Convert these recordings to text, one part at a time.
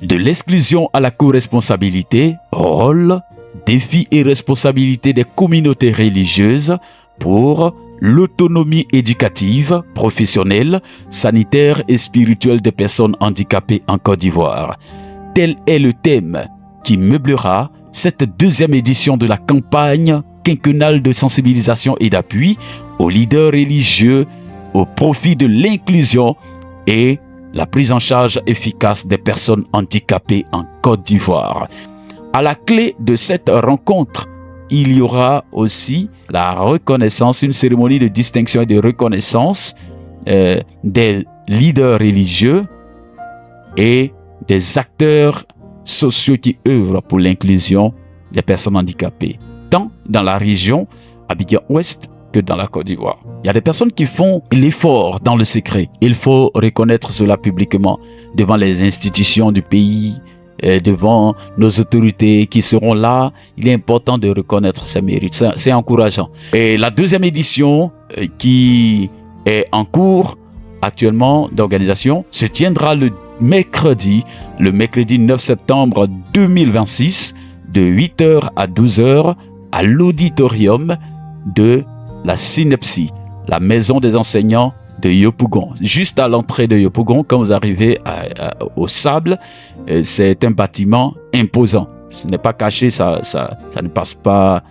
De l'exclusion à la co-responsabilité, rôle, défis et responsabilités des communautés religieuses pour l'autonomie éducative, professionnelle, sanitaire et spirituelle des personnes handicapées en Côte d'Ivoire. Tel est le thème qui meublera cette deuxième édition de la campagne quinquennale de sensibilisation et d'appui aux leaders religieux au profit de l'inclusion et la prise en charge efficace des personnes handicapées en Côte d'Ivoire. À la clé de cette rencontre, il y aura aussi la reconnaissance, une cérémonie de distinction et de reconnaissance des leaders religieux et des acteurs sociaux qui œuvrent pour l'inclusion des personnes handicapées, tant dans la région Abidjan-Ouest que dans la Côte d'Ivoire. Il y a des personnes qui font l'effort dans le secret. Il faut reconnaître cela publiquement devant les institutions du pays, devant nos autorités qui seront là. Il est important de reconnaître ces mérites. C'est encourageant. Et la deuxième édition qui est en cours actuellement d'organisation se tiendra le mercredi 9 septembre 2026 de 8h à 12h à l'auditorium de la Synepsie, la maison des enseignants de Yopougon. Juste à l'entrée de Yopougon, quand vous arrivez au Sable, c'est un bâtiment imposant. Ce n'est pas caché, ça ne passe pas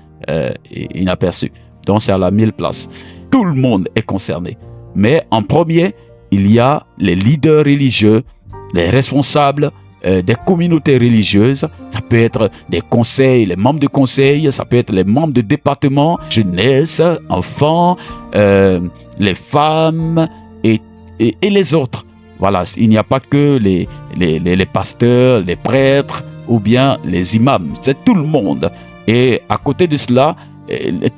inaperçu. Donc c'est à la 1000 places. Tout le monde est concerné. Mais en premier, il y a les leaders religieux, les responsables des communautés religieuses. Ça peut être des conseils, les membres de conseil, ça peut être les membres de département, jeunesse, enfants, les femmes et les autres. Voilà, il n'y a pas que les pasteurs, les prêtres ou bien les imams, c'est tout le monde. Et à côté de cela,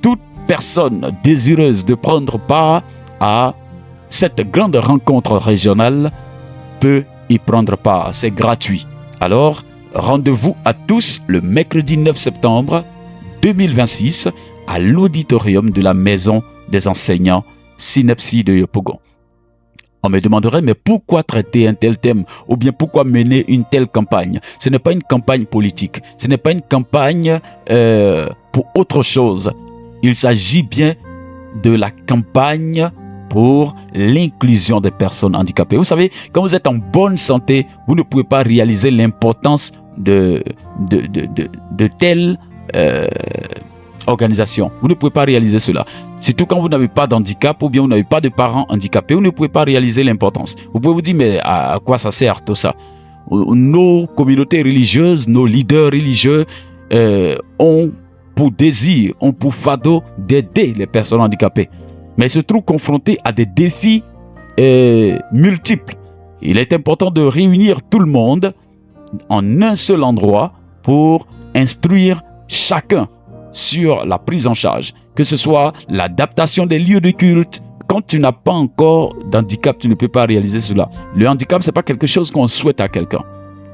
toute personne désireuse de prendre part à cette grande rencontre régionale peut y prendre part, c'est gratuit. Alors, rendez-vous à tous le mercredi 9 septembre 2026 à l'auditorium de la maison des enseignants Synepsie de Yopougon. On me demanderait, mais pourquoi traiter un tel thème ou bien pourquoi mener une telle campagne? Ce n'est pas une campagne politique, ce n'est pas une campagne pour autre chose. Il s'agit bien de la campagne pour l'inclusion des personnes handicapées. Vous savez, quand vous êtes en bonne santé, vous ne pouvez pas réaliser l'importance de telle organisation. Vous ne pouvez pas réaliser cela. Surtout quand vous n'avez pas d'handicap ou bien vous n'avez pas de parents handicapés, vous ne pouvez pas réaliser l'importance. Vous pouvez vous dire, mais à quoi ça sert tout ça? Nos communautés religieuses, nos leaders religieux ont pour désir, ont pour fardeau d'aider les personnes handicapées, mais se trouvent confrontés à des défis multiples. Il est important de réunir tout le monde en un seul endroit pour instruire chacun sur la prise en charge, que ce soit l'adaptation des lieux de culte. Quand tu n'as pas encore d'handicap, tu ne peux pas réaliser cela. Le handicap, ce n'est pas quelque chose qu'on souhaite à quelqu'un.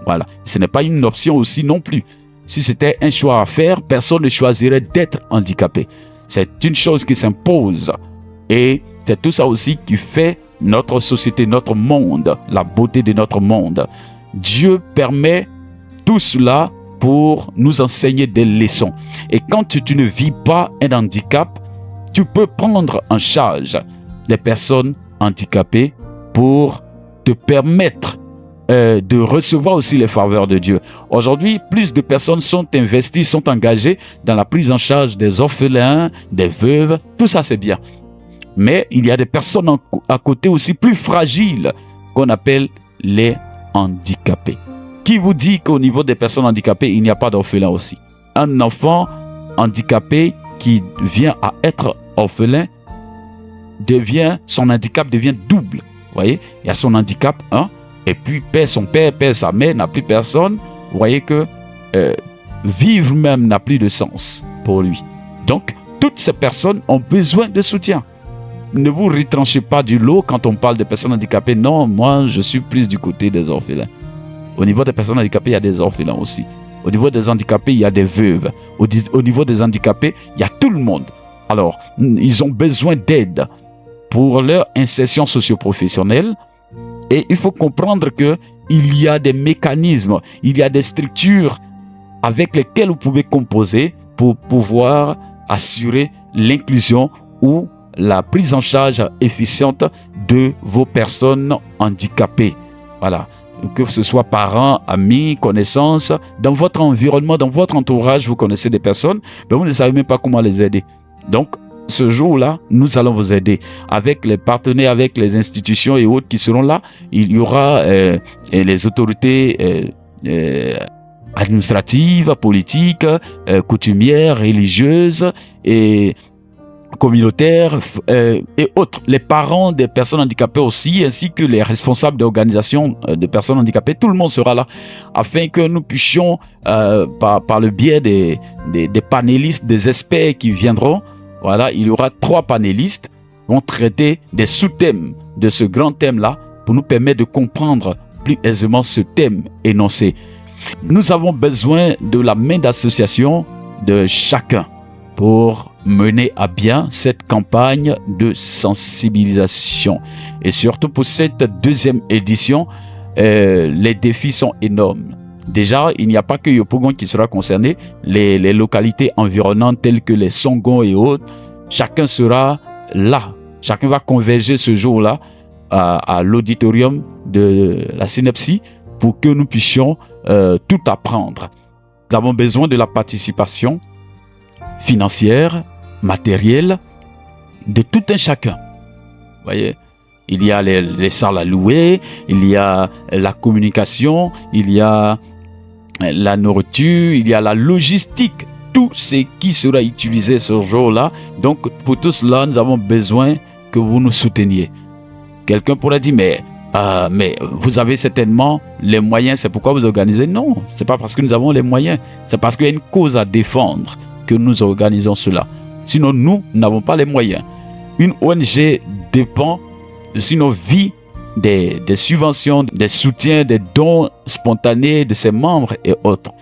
Voilà. Ce n'est pas une option aussi non plus. Si c'était un choix à faire, personne ne choisirait d'être handicapé. C'est une chose qui s'impose. Et c'est tout ça aussi qui fait notre société, notre monde, la beauté de notre monde. Dieu permet tout cela pour nous enseigner des leçons. Et quand tu ne vis pas un handicap, tu peux prendre en charge des personnes handicapées pour te permettre de recevoir aussi les faveurs de Dieu. Aujourd'hui, plus de personnes sont investies, sont engagées dans la prise en charge des orphelins, des veuves. Tout ça, c'est bien. Mais il y a des personnes à côté aussi plus fragiles qu'on appelle les handicapés. Qui vous dit qu'au niveau des personnes handicapées, il n'y a pas d'orphelins aussi? Un enfant handicapé qui vient à être orphelin, son handicap devient double. Vous voyez, il y a son handicap, et puis perd son père, perd sa mère, n'a plus personne. Vous voyez que vivre même n'a plus de sens pour lui. Donc, toutes ces personnes ont besoin de soutien. Ne vous retranchez pas du lot quand on parle de personnes handicapées. Non, moi, je suis plus du côté des orphelins. Au niveau des personnes handicapées, il y a des orphelins aussi. Au niveau des handicapés, il y a des veuves. Au niveau des handicapés, il y a tout le monde. Alors, ils ont besoin d'aide pour leur insertion socio-professionnelle. Et il faut comprendre que il y a des mécanismes, il y a des structures avec lesquelles vous pouvez composer pour pouvoir assurer l'inclusion ou la prise en charge efficiente de vos personnes handicapées. Voilà. Que ce soit parents, amis, connaissances, dans votre environnement, dans votre entourage, vous connaissez des personnes, mais vous ne savez même pas comment les aider. Donc, ce jour-là, nous allons vous aider avec les partenaires, avec les institutions et autres qui seront là. Il y aura les autorités administratives, politiques, coutumières, religieuses et communautaires et autres, les parents des personnes handicapées aussi, ainsi que les responsables d'organisations de personnes handicapées. Tout le monde sera là afin que nous puissions, par le biais des panélistes, des experts qui viendront, voilà, il y aura 3 panélistes qui vont traiter des sous-thèmes de ce grand thème-là pour nous permettre de comprendre plus aisément ce thème énoncé. Nous avons besoin de la main d'association de chacun pour mener à bien cette campagne de sensibilisation. Et surtout pour cette 2e édition, les défis sont énormes. Déjà, il n'y a pas que Yopougon qui sera concerné, les localités environnantes telles que les Songons et autres, chacun sera là. Chacun va converger ce jour-là à l'auditorium de la Synepsie pour que nous puissions tout apprendre. Nous avons besoin de la participation financière, matérielle, de tout un chacun. Vous voyez, il y a les salles à louer, il y a la communication, il y a la nourriture, il y a la logistique, tout ce qui sera utilisé ce jour-là. Donc, pour tout cela, nous avons besoin que vous nous souteniez. Quelqu'un pourrait dire, mais vous avez certainement les moyens, c'est pourquoi vous organisez. Non, c'est pas parce que nous avons les moyens, c'est parce qu'il y a une cause à défendre que nous organisons cela. Sinon, nous n'avons pas les moyens. Une ONG dépend, sinon vit des subventions, des soutiens, des dons spontanés de ses membres et autres.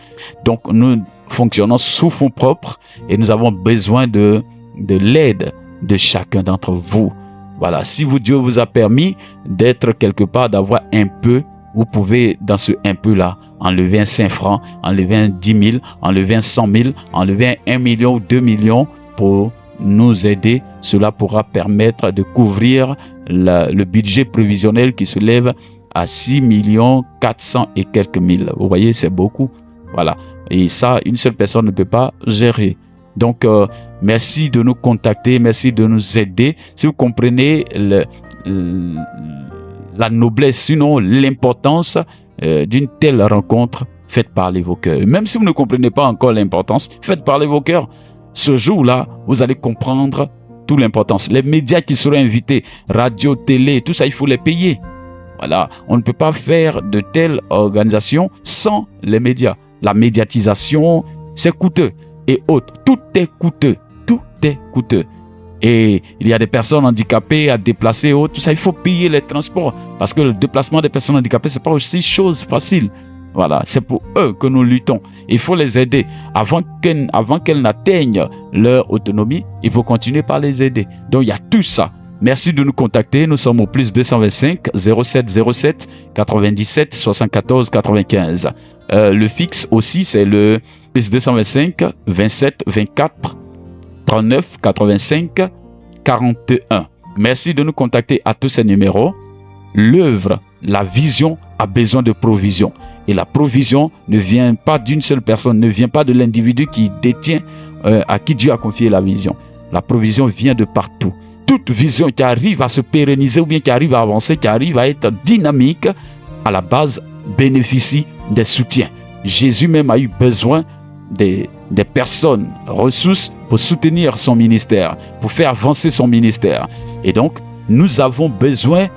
Donc, nous fonctionnons sous fonds propres et nous avons besoin de l'aide de chacun d'entre vous. Voilà, si Dieu vous a permis d'être quelque part, d'avoir un peu, vous pouvez dans ce un peu-là enlever un 5 francs, enlever un 10 000, enlever un 100 000, enlever un 1 million ou 2 millions pour nous aider. Cela pourra permettre de couvrir le budget prévisionnel qui se lève à 6 400 et quelques mille. Vous voyez, c'est beaucoup. Voilà. Et ça, une seule personne ne peut pas gérer. Donc, merci de nous contacter, merci de nous aider. Si vous comprenez la noblesse, sinon l'importance d'une telle rencontre, faites parler vos cœurs. Même si vous ne comprenez pas encore l'importance, faites parler vos cœurs. Ce jour-là, vous allez comprendre toute l'importance. Les médias qui seront invités, radio, télé, tout ça, il faut les payer. Voilà, on ne peut pas faire de telles organisations sans les médias. La médiatisation, c'est coûteux et autres. Tout est coûteux. Tout est coûteux. Et il y a des personnes handicapées à déplacer et autres. Tout ça, il faut payer les transports. Parce que le déplacement des personnes handicapées, ce n'est pas aussi chose facile. Voilà, c'est pour eux que nous luttons. Il faut les aider. Avant qu'elles n'atteignent leur autonomie, il faut continuer par les aider. Donc, il y a tout ça. Merci de nous contacter. Nous sommes au plus 225 07 07 97 74 95. Le fixe aussi, c'est le plus 225 27 24 39 85 41. Merci de nous contacter à tous ces numéros. L'œuvre, la vision a besoin de provision. Et la provision ne vient pas d'une seule personne, ne vient pas de l'individu qui détient, à qui Dieu a confié la vision. La provision vient de partout. Toute vision qui arrive à se pérenniser ou bien qui arrive à avancer, qui arrive à être dynamique, à la base bénéficie des soutiens. Jésus même a eu besoin des personnes, ressources pour soutenir son ministère, pour faire avancer son ministère. Et donc, nous avons besoin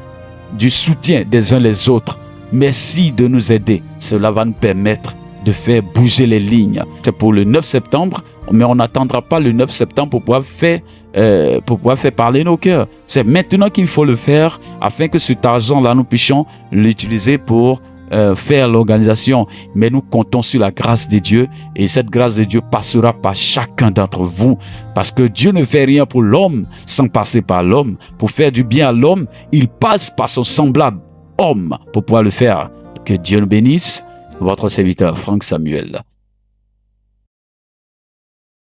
du soutien des uns les autres. Merci de nous aider. Cela va nous permettre de faire bouger les lignes. C'est pour le 9 septembre, mais on n'attendra pas le 9 septembre pour pouvoir faire parler nos cœurs. C'est maintenant qu'il faut le faire afin que cet argent-là, nous puissions l'utiliser pour faire l'organisation. Mais nous comptons sur la grâce de Dieu et cette grâce de Dieu passera par chacun d'entre vous parce que Dieu ne fait rien pour l'homme sans passer par l'homme. Pour faire du bien à l'homme, il passe par son semblable homme pour pouvoir le faire. Que Dieu nous bénisse. Votre serviteur Franck Samuel.